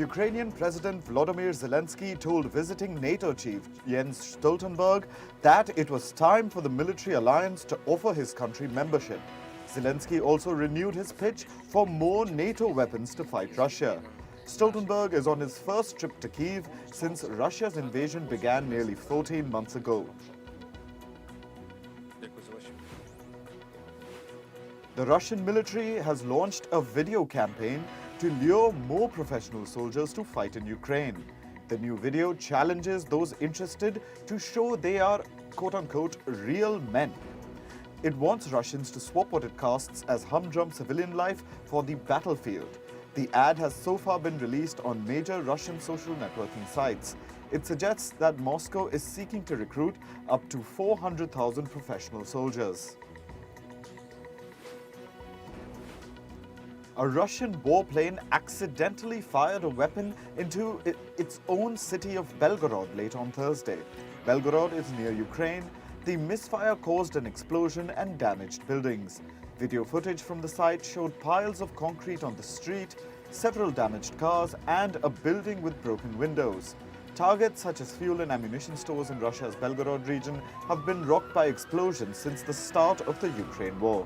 Ukrainian President Volodymyr Zelensky told visiting NATO chief Jens Stoltenberg that it was time for the military alliance to offer his country membership. Zelensky also renewed his pitch for more NATO weapons to fight Russia. Stoltenberg is on his first trip to Kyiv since Russia's invasion began nearly 14 months ago. The Russian military has launched a video campaign to lure more professional soldiers to fight in Ukraine. The new video challenges those interested to show they are, quote-unquote, real men. It wants Russians to swap what it costs as humdrum civilian life for the battlefield. The ad has so far been released on major Russian social networking sites. It suggests that Moscow is seeking to recruit up to 400,000 professional soldiers. A Russian warplane accidentally fired a weapon into its own city of Belgorod late on Thursday. Belgorod is near Ukraine. The misfire caused an explosion and damaged buildings. Video footage from the site showed piles of concrete on the street, several damaged cars, and a building with broken windows. Targets such as fuel and ammunition stores in Russia's Belgorod region have been rocked by explosions since the start of the Ukraine war.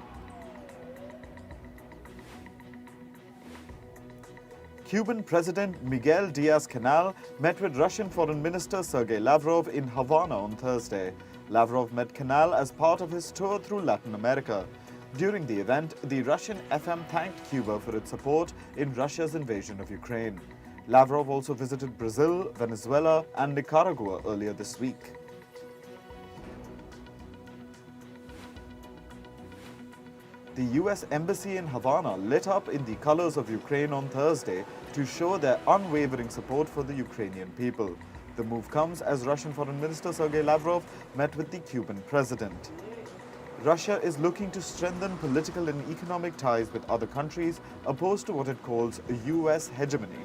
Cuban President Miguel Diaz-Canel met with Russian Foreign Minister Sergei Lavrov in Havana on Thursday. Lavrov met Canel as part of his tour through Latin America. During the event, the Russian FM thanked Cuba for its support in Russia's invasion of Ukraine. Lavrov also visited Brazil, Venezuela, and Nicaragua earlier this week. The US Embassy in Havana lit up in the colors of Ukraine on Thursday to show their unwavering support for the Ukrainian people. The move comes as Russian Foreign Minister Sergei Lavrov met with the Cuban president. Russia is looking to strengthen political and economic ties with other countries opposed to what it calls a US hegemony.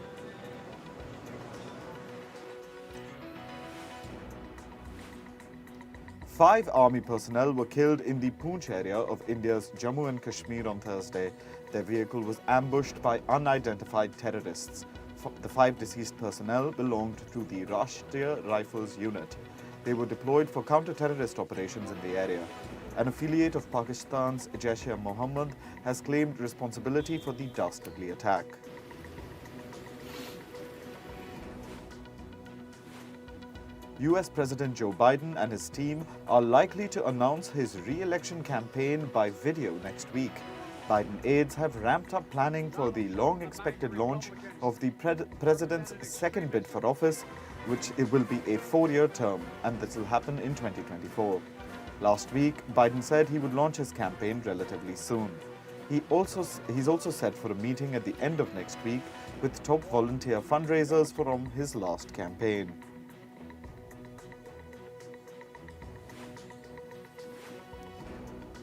Five army personnel were killed in the Poonch area of India's Jammu and Kashmir on Thursday. Their vehicle was ambushed by unidentified terrorists. The five deceased personnel belonged to the Rashtriya Rifles unit. They were deployed for counter-terrorist operations in the area. An affiliate of Pakistan's Jaish-e-Mohammed has claimed responsibility for the dastardly attack. US President Joe Biden and his team are likely to announce his re-election campaign by video next week. Biden aides have ramped up planning for the long-expected launch of the president's second bid for office, which it will be a 4-year term, and this will happen in 2024. Last week, Biden said he would launch his campaign relatively soon. He's also set for a meeting at the end of next week with top volunteer fundraisers from his last campaign.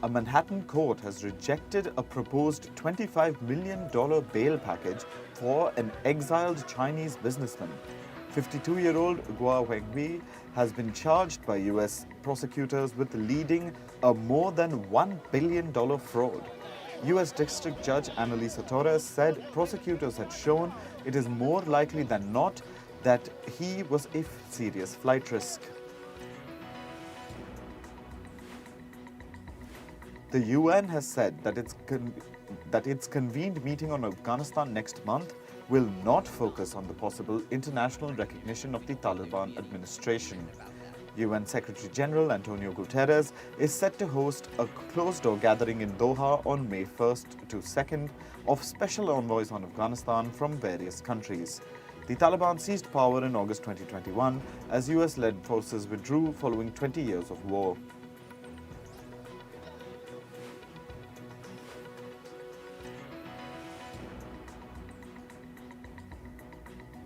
A Manhattan court has rejected a proposed $25 million bail package for an exiled Chinese businessman. 52-year-old Guo Wenghui has been charged by US prosecutors with leading a more than $1 billion fraud. US District Judge Annalisa Torres said prosecutors had shown it is more likely than not that he was a serious flight risk. The UN has said that its convened meeting on Afghanistan next month will not focus on the possible international recognition of the Taliban administration. UN Secretary General Antonio Guterres is set to host a closed-door gathering in Doha on May 1st to 2nd of special envoys on Afghanistan from various countries. The Taliban seized power in August 2021 as US-led forces withdrew following 20 years of war.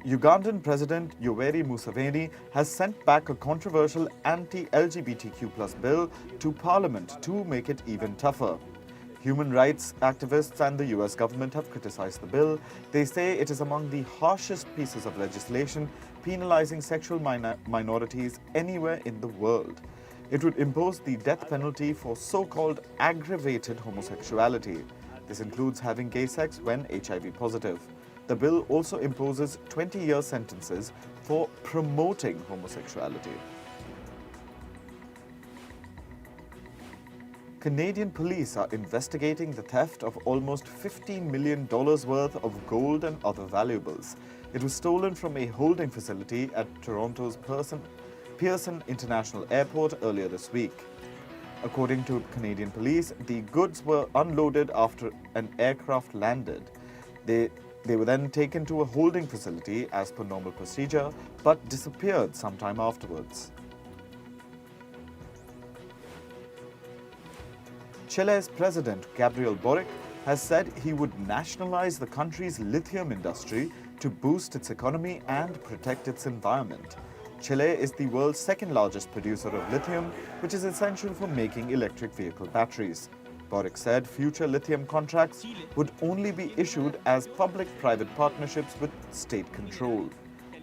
Ugandan President Yoweri Museveni has sent back a controversial anti-LGBTQ+ bill to Parliament to make it even tougher. Human rights activists and the US government have criticized the bill. They say it is among the harshest pieces of legislation penalizing sexual minorities anywhere in the world. It would impose the death penalty for so-called aggravated homosexuality. This includes having gay sex when HIV positive. The bill also imposes 20-year sentences for promoting homosexuality. Canadian police are investigating the theft of almost $15 million worth of gold and other valuables. It was stolen from a holding facility at Toronto's Pearson International Airport earlier this week. According to Canadian police, the goods were unloaded after an aircraft landed. They were then taken to a holding facility as per normal procedure, but disappeared sometime afterwards. Chile's President Gabriel Boric has said he would nationalize the country's lithium industry to boost its economy and protect its environment. Chile is the world's second largest producer of lithium, which is essential for making electric vehicle batteries. Boric said future lithium contracts would only be issued as public-private partnerships with state control.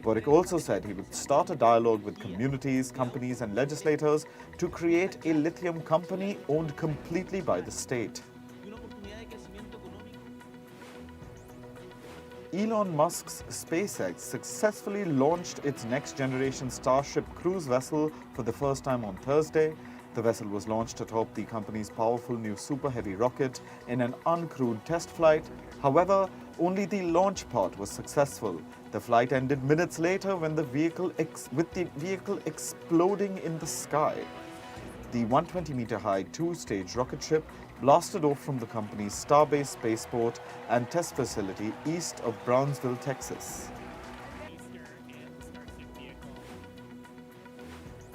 Boric also said he would start a dialogue with communities, companies and legislators to create a lithium company owned completely by the state. Elon Musk's SpaceX successfully launched its next-generation Starship cruise vessel for the first time on Thursday. The vessel was launched atop the company's powerful new Super Heavy rocket in an uncrewed test flight. However, only the launch part was successful. The flight ended minutes later when the vehicle exploding in the sky. The 120-meter-high two-stage rocket ship blasted off from the company's Starbase spaceport and test facility east of Brownsville, Texas.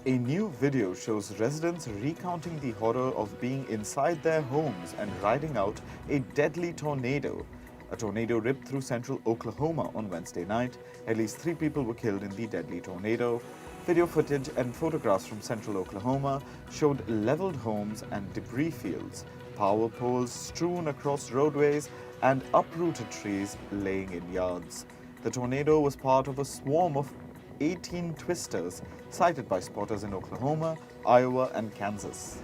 A new video shows residents recounting the horror of being inside their homes and riding out a deadly tornado. A tornado ripped through central Oklahoma on Wednesday night. At least 3 people were killed in the deadly tornado. Video footage and photographs from central Oklahoma showed leveled homes and debris fields, power poles strewn across roadways, and uprooted trees laying in yards. The tornado was part of a swarm of 18 twisters sighted by spotters in Oklahoma, Iowa, and Kansas.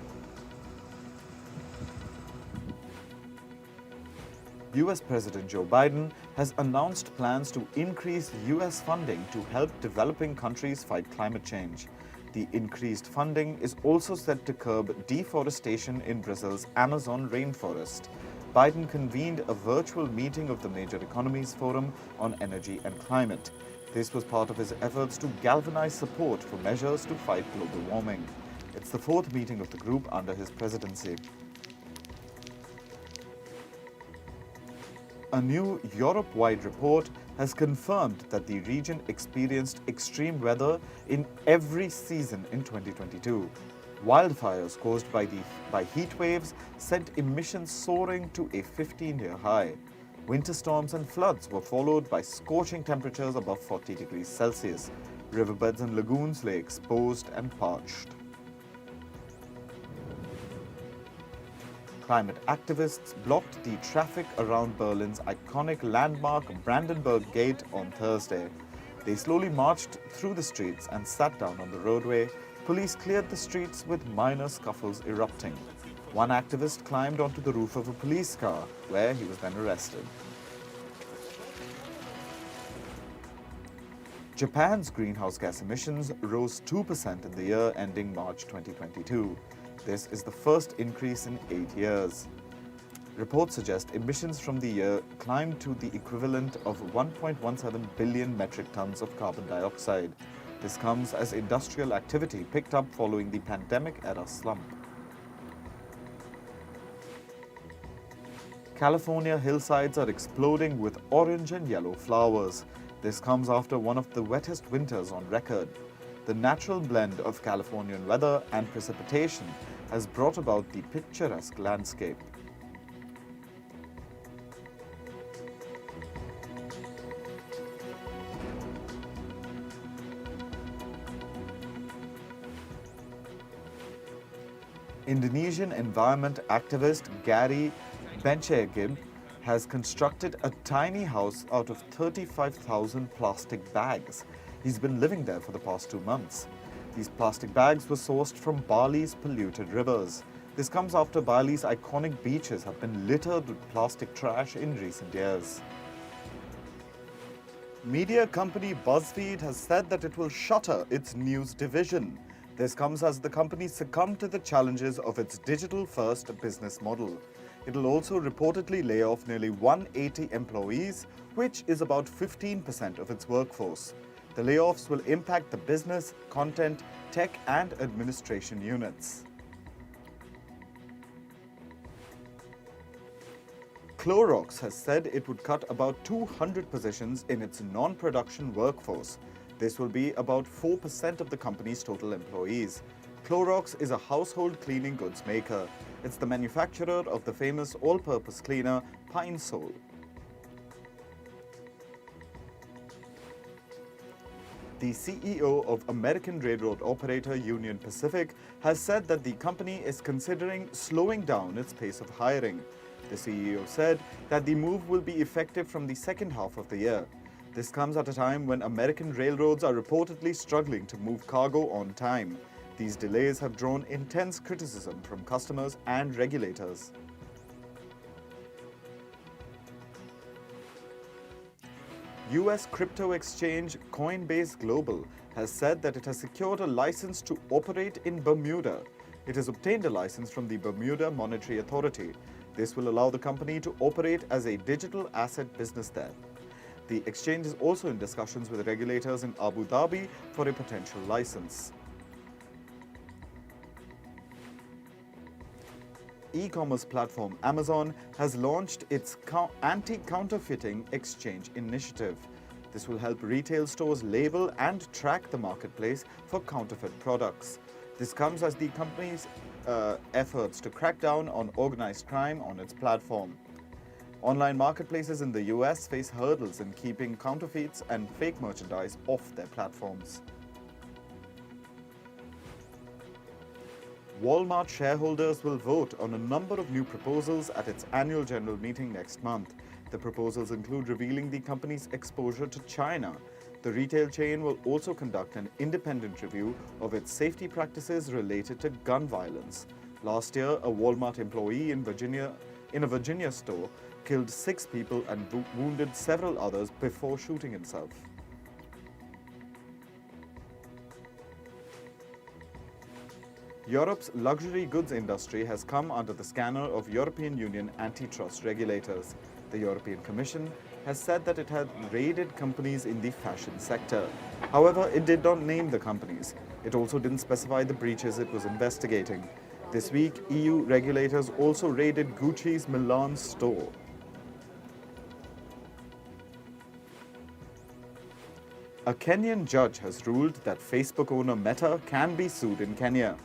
US President Joe Biden has announced plans to increase US funding to help developing countries fight climate change. The increased funding is also set to curb deforestation in Brazil's Amazon rainforest. Biden convened a virtual meeting of the Major Economies Forum on Energy and Climate. This was part of his efforts to galvanize support for measures to fight global warming. It's the 4th meeting of the group under his presidency. A new Europe-wide report has confirmed that the region experienced extreme weather in every season in 2022. Wildfires caused by heat waves sent emissions soaring to a 15-year high. Winter storms and floods were followed by scorching temperatures above 40 degrees Celsius. Riverbeds and lagoons lay exposed and parched. Climate activists blocked the traffic around Berlin's iconic landmark Brandenburg Gate on Thursday. They slowly marched through the streets and sat down on the roadway. Police cleared the streets with minor scuffles erupting. One activist climbed onto the roof of a police car, where he was then arrested. Japan's greenhouse gas emissions rose 2% in the year ending March 2022. This is the first increase in 8 years. Reports suggest emissions from the year climbed to the equivalent of 1.17 billion metric tons of carbon dioxide. This comes as industrial activity picked up following the pandemic-era slump. California hillsides are exploding with orange and yellow flowers. This comes after one of the wettest winters on record. The natural blend of Californian weather and precipitation has brought about the picturesque landscape. Indonesian environment activist Gary Benchegib has constructed a tiny house out of 35,000 plastic bags. He's been living there for the past 2 months. These plastic bags were sourced from Bali's polluted rivers. This comes after Bali's iconic beaches have been littered with plastic trash in recent years. Media company BuzzFeed has said that it will shutter its news division. This comes as the company succumbed to the challenges of its digital-first business model. It will also reportedly lay off nearly 180 employees, which is about 15% of its workforce. The layoffs will impact the business, content, tech and administration units. Clorox has said it would cut about 200 positions in its non-production workforce. This will be about 4% of the company's total employees. Clorox is a household cleaning goods maker. It's the manufacturer of the famous all-purpose cleaner Pine Sol. The CEO of American railroad operator Union Pacific has said that the company is considering slowing down its pace of hiring. The CEO said that the move will be effective from the second half of the year. This comes at a time when American railroads are reportedly struggling to move cargo on time. These delays have drawn intense criticism from customers and regulators. US crypto exchange Coinbase Global has said that it has secured a license to operate in Bermuda. It has obtained a license from the Bermuda Monetary Authority. This will allow the company to operate as a digital asset business there. The exchange is also in discussions with regulators in Abu Dhabi for a potential license. E-commerce platform Amazon has launched its anti-counterfeiting exchange initiative. This will help retail stores label and track the marketplace for counterfeit products. This comes as the company's efforts to crack down on organized crime on its platform. Online marketplaces in the US face hurdles in keeping counterfeits and fake merchandise off their platforms. Walmart shareholders will vote on a number of new proposals at its annual general meeting next month. The proposals include revealing the company's exposure to China. The retail chain will also conduct an independent review of its safety practices related to gun violence. Last year, a Walmart employee in a Virginia store killed 6 people and wounded several others before shooting himself. Europe's luxury goods industry has come under the scanner of European Union antitrust regulators. The European Commission has said that it had raided companies in the fashion sector. However, it did not name the companies. It also didn't specify the breaches it was investigating. This week, EU regulators also raided Gucci's Milan store. A Kenyan judge has ruled that Facebook owner Meta can be sued in Kenya.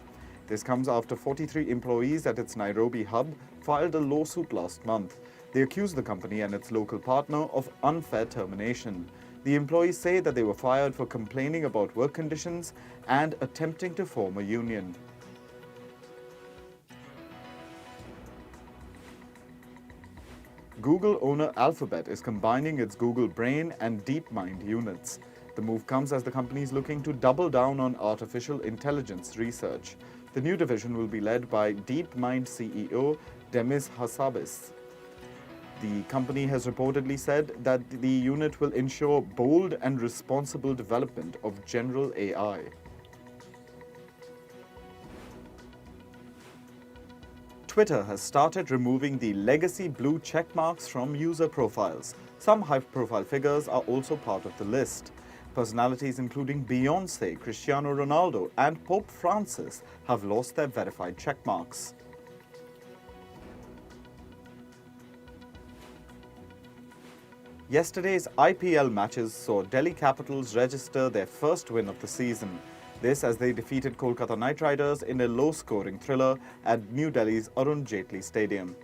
This comes after 43 employees at its Nairobi hub filed a lawsuit last month. They accused the company and its local partner of unfair termination. The employees say that they were fired for complaining about work conditions and attempting to form a union. Google owner Alphabet is combining its Google Brain and DeepMind units. The move comes as the company is looking to double down on artificial intelligence research. The new division will be led by DeepMind CEO Demis Hassabis. The company has reportedly said that the unit will ensure bold and responsible development of general AI. Twitter has started removing the legacy blue check marks from user profiles. Some high-profile figures are also part of the list. Personalities including Beyoncé, Cristiano Ronaldo, and Pope Francis have lost their verified check marks. Yesterday's IPL matches saw Delhi Capitals register their first win of the season. This as they defeated Kolkata Knight Riders in a low-scoring thriller at New Delhi's Arun Jaitley Stadium.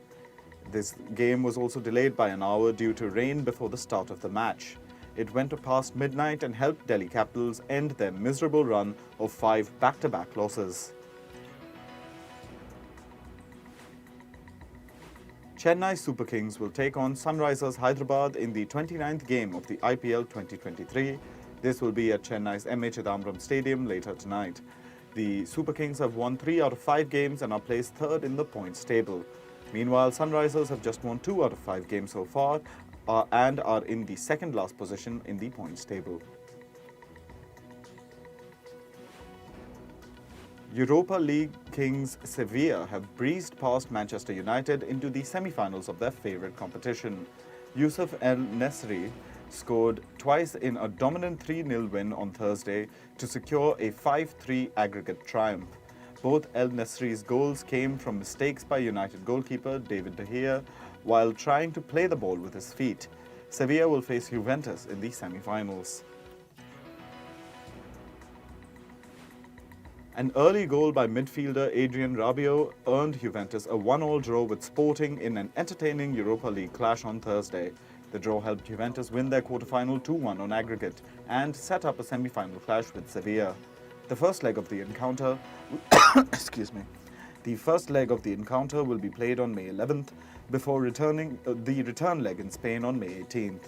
This game was also delayed by an hour due to rain before the start of the match. It went past midnight and helped Delhi Capitals end their miserable run of 5 back-to-back losses. Chennai Super Kings will take on Sunrisers Hyderabad in the 29th game of the IPL 2023. This will be at Chennai's M.A. Chidambaram Stadium later tonight. The Super Kings have won 3 out of 5 games and are placed third in the points table. Meanwhile, Sunrisers have just won 2 out of 5 games so far, and are in the second last position in the points table. Europa League kings Sevilla have breezed past Manchester United into the semi-finals of their favourite competition. Yusuf El-Nesri scored twice in a dominant 3-0 win on Thursday to secure a 5-3 aggregate triumph. Both El-Nesri's goals came from mistakes by United goalkeeper David De Gea while trying to play the ball with his feet. Sevilla will face Juventus in the semi-finals. An early goal by midfielder Adrien Rabiot earned Juventus a 1-1 draw with Sporting in an entertaining Europa League clash on Thursday. The draw helped Juventus win their quarter-final 2-1 on aggregate and set up a semi-final clash with Sevilla. The first leg of the encounter The first leg of the encounter will be played on May 11th before the return leg in Spain on May 18th.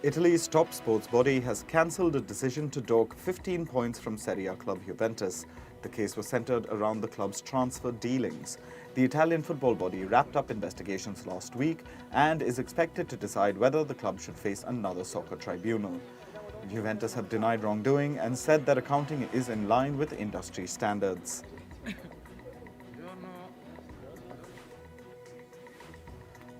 Italy's top sports body has cancelled a decision to dock 15 points from Serie A club Juventus. The case was centred around the club's transfer dealings. The Italian football body wrapped up investigations last week and is expected to decide whether the club should face another soccer tribunal. Juventus have denied wrongdoing and said that accounting is in line with industry standards.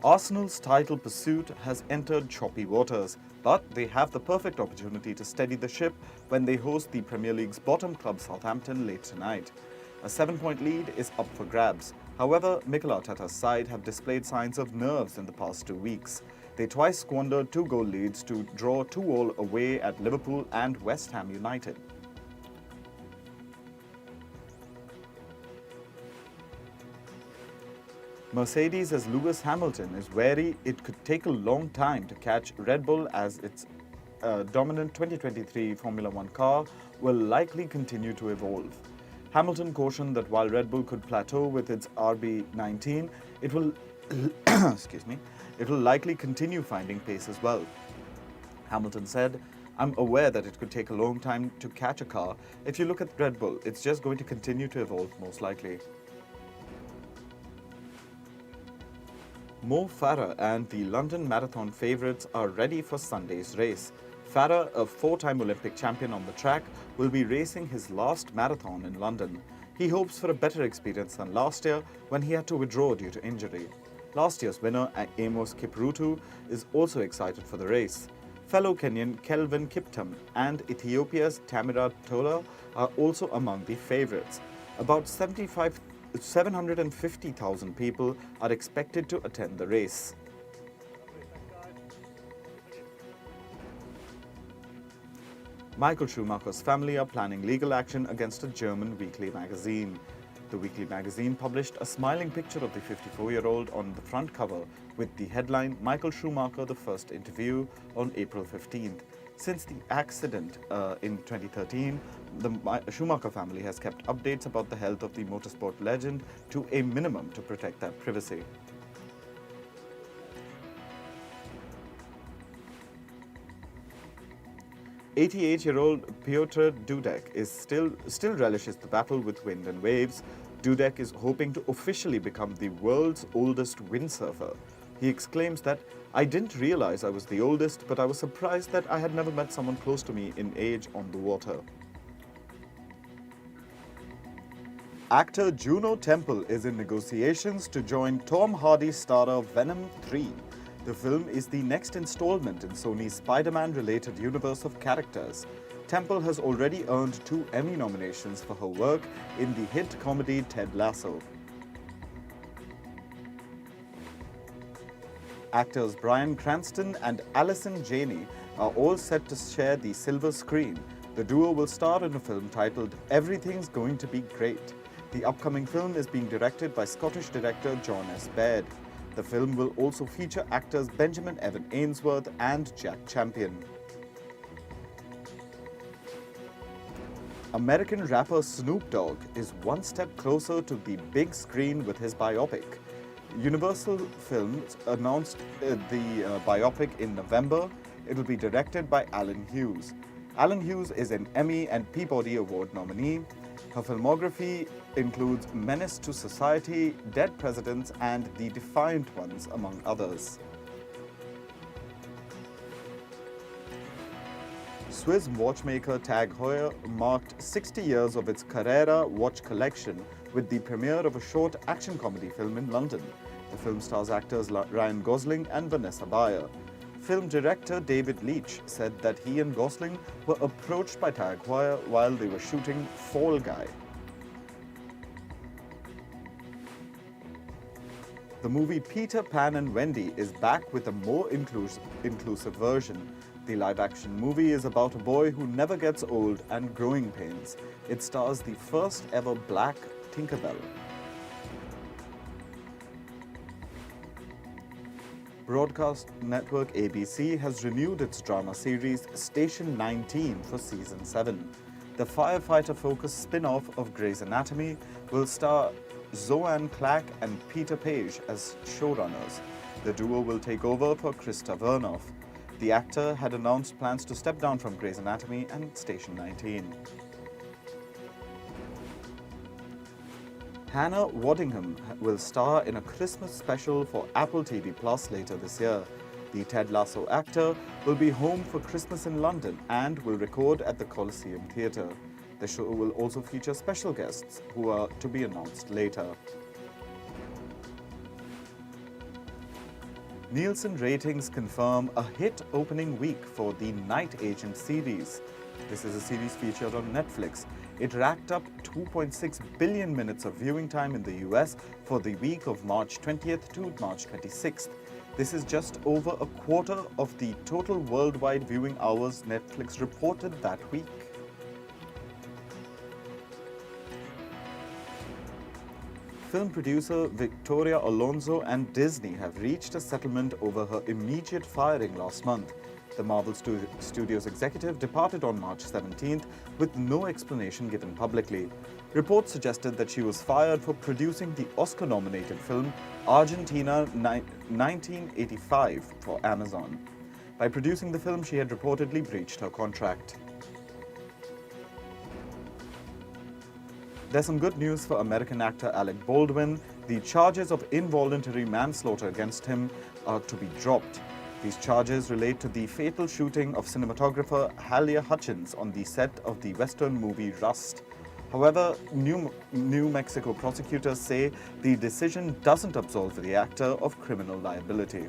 Arsenal's title pursuit has entered choppy waters, but they have the perfect opportunity to steady the ship when they host the Premier League's bottom club Southampton late tonight. A 7-point lead is up for grabs. However, Mikel Arteta's side have displayed signs of nerves in the past 2 weeks. They twice squandered 2-goal leads to draw 2-2 away at Liverpool and West Ham United. Mercedes' Lewis Hamilton is wary it could take a long time to catch Red Bull as its dominant 2023 Formula One car will likely continue to evolve. Hamilton cautioned that while Red Bull could plateau with its RB19, it will it will likely continue finding pace as well. Hamilton said, "I'm aware that it could take a long time to catch a car. If you look at Red Bull, it's just going to continue to evolve most likely." Mo Farah and the London Marathon favourites are ready for Sunday's race. Farah, a 4-time Olympic champion on the track, will be racing his last marathon in London. He hopes for a better experience than last year when he had to withdraw due to injury. Last year's winner, Amos Kipruto, is also excited for the race. Fellow Kenyan Kelvin Kiptum and Ethiopia's Tamira Tola are also among the favourites. About 750,000 people are expected to attend the race. Michael Schumacher's family are planning legal action against a German weekly magazine. The weekly magazine published a smiling picture of the 54-year-old on the front cover with the headline, "Michael Schumacher, the first interview," on April 15th. Since the accident in 2013, the Schumacher family has kept updates about the health of the motorsport legend to a minimum to protect their privacy. "88-year-old Pyotr Dudek is still relishes the battle with wind and waves. Dudek is hoping to officially become the world's oldest windsurfer. He exclaims that, "I didn't realize I was the oldest, but I was surprised that I had never met someone close to me in age on the water." Actor Juno Temple is in negotiations to join Tom Hardy's starrer Venom 3. The film is the next installment in Sony's Spider-Man-related universe of characters. Temple has already earned 2 Emmy nominations for her work in the hit comedy Ted Lasso. Actors Bryan Cranston and Allison Janney are all set to share the silver screen. The duo will star in a film titled Everything's Going to Be Great. The upcoming film is being directed by Scottish director John S. Baird. The film will also feature actors Benjamin Evan Ainsworth and Jack Champion. American rapper Snoop Dogg is one step closer to the big screen with his biopic. Universal Films announced the biopic in November. It will be directed by Alan Hughes. Alan Hughes is an Emmy and Peabody Award nominee. Her filmography includes Menace to Society, Dead Presidents, and The Defiant Ones, among others. Swiss watchmaker Tag Heuer marked 60 years of its Carrera watch collection with the premiere of a short action comedy film in London. The film stars actors Ryan Gosling and Vanessa Bayer. Film director David Leitch said that he and Gosling were approached by Tag Heuer while they were shooting Fall Guy. The movie Peter, Pan and Wendy is back with a more inclusive version. The live-action movie is about a boy who never gets old and growing pains. It stars the first ever black Tinkerbell. Broadcast network ABC has renewed its drama series Station 19 for Season 7. The firefighter-focused spin-off of Grey's Anatomy will star Zoanne Clack and Peter Page as showrunners. The duo will take over for Krista Vernoff. The actor had announced plans to step down from Grey's Anatomy and Station 19. Hannah Waddingham will star in a Christmas special for Apple TV Plus later this year. The Ted Lasso actor will be home for Christmas in London and will record at the Coliseum Theatre. The show will also feature special guests who are to be announced later. Nielsen ratings confirm a hit opening week for the Night Agent series. This is a series featured on Netflix. It racked up 2.6 billion minutes of viewing time in the US for the week of March 20th to March 26th. This is just over a quarter of the total worldwide viewing hours Netflix reported that week. Film producer Victoria Alonso and Disney have reached a settlement over her immediate firing last month. The Marvel Studios executive departed on March 17th with no explanation given publicly. Reports suggested that she was fired for producing the Oscar-nominated film Argentina 1985 for Amazon. By producing the film, she had reportedly breached her contract. There's some good news for American actor Alec Baldwin. The charges of involuntary manslaughter against him are to be dropped. These charges relate to the fatal shooting of cinematographer Halyna Hutchins on the set of the Western movie Rust. However, New Mexico prosecutors say the decision doesn't absolve the actor of criminal liability.